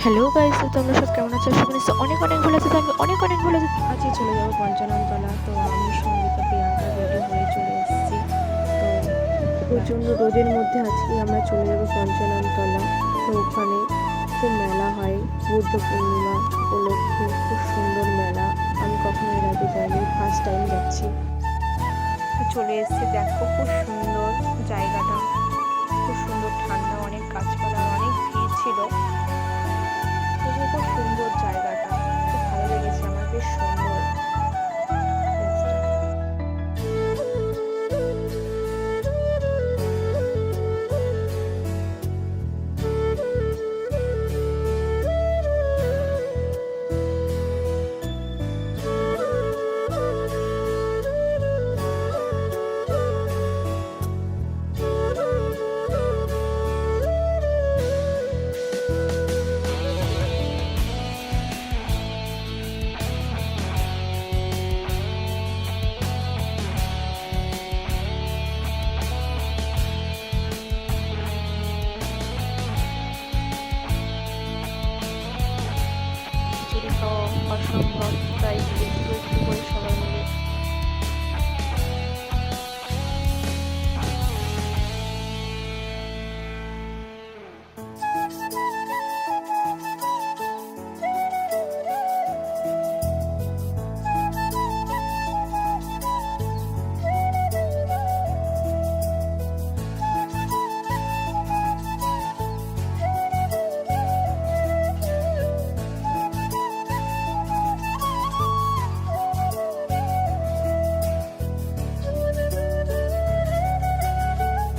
Hello guys, তো তোমরা সব কেমন আছো? সবাই অনেক অনেক ভালো আছো। তো আমি অনেক অনেক ভালো আছি। আজকে চলে যাবো পঞ্চাননতলা। তো আমি সঙ্গীতা প্রিয়াঙ্কা রেডি হয়ে চলে এসেছি। তো প্রচণ্ড রোদের মধ্যে আজকে আমরা চলে যাবো পঞ্চাননতলা। তো ওখানে খুব মেলা হয়, বুদ্ধ পূর্ণিমা উপলক্ষে খুব সুন্দর মেলা। আমি কখনো এর আগে যাইনি, ফার্স্ট টাইম যাচ্ছি। তো চলে এসেছি, দেখো খুব সুন্দর জায়গাটা, খুব সুন্দর ঠান্ডা, অনেক গাছপালা, অনেক ভিড় ছিল। তবুও খুব সুন্দর জায়গাটা, খুব ভালো লেগেছে আমার, বেশ সুন্দর প্লেসটা। খিচুড়ি খাওয়া অসম্ভব, তাই একটু একটু করে সবাই মিলে।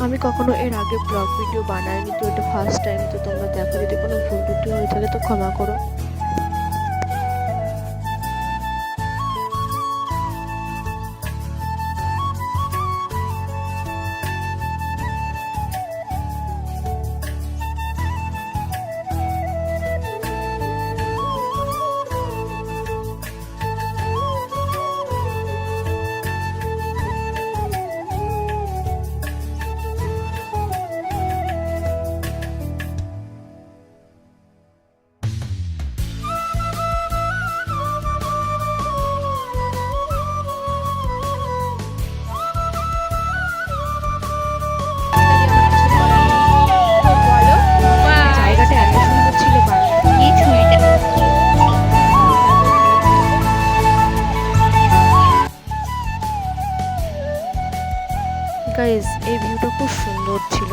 আমি কখনো এর আগে ব্লগ ভিডিও বানাইনি, তো এটা ফার্স্ট টাইম। তো তোমরা দেখো, যদি কোনো ভুল ত্রুটি হয়ে থাকে তো ক্ষমা করো। জায়গাটা এত সুন্দর ছিল, গাইস এই ভিউটা খুব সুন্দর ছিল,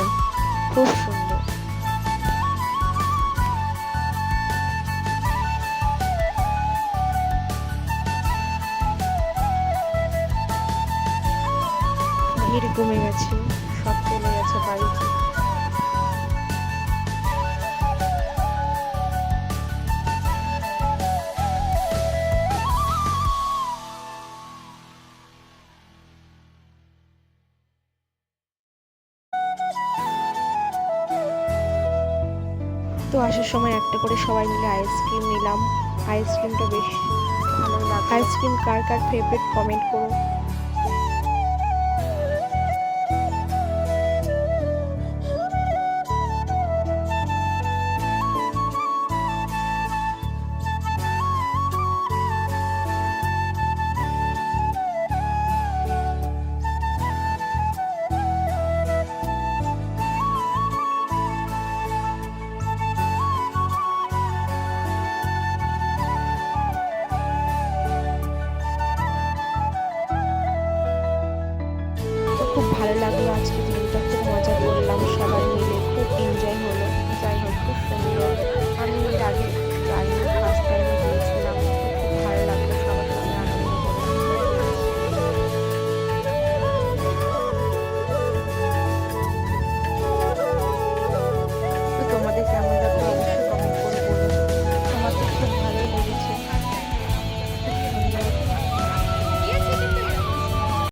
খুব সুন্দর। ভিড় কমে গেছে, সব চলে গেছে বাড়িতে। তো আসার সময় একটা করে সবাই মিলে আইসক্রিম নিলাম। আইসক্রিমটা বেশ ভালো লাগে। আইসক্রিম কার কার ফেভারিট কমেন্ট করো। খুব ভালো লাগলো আজকে।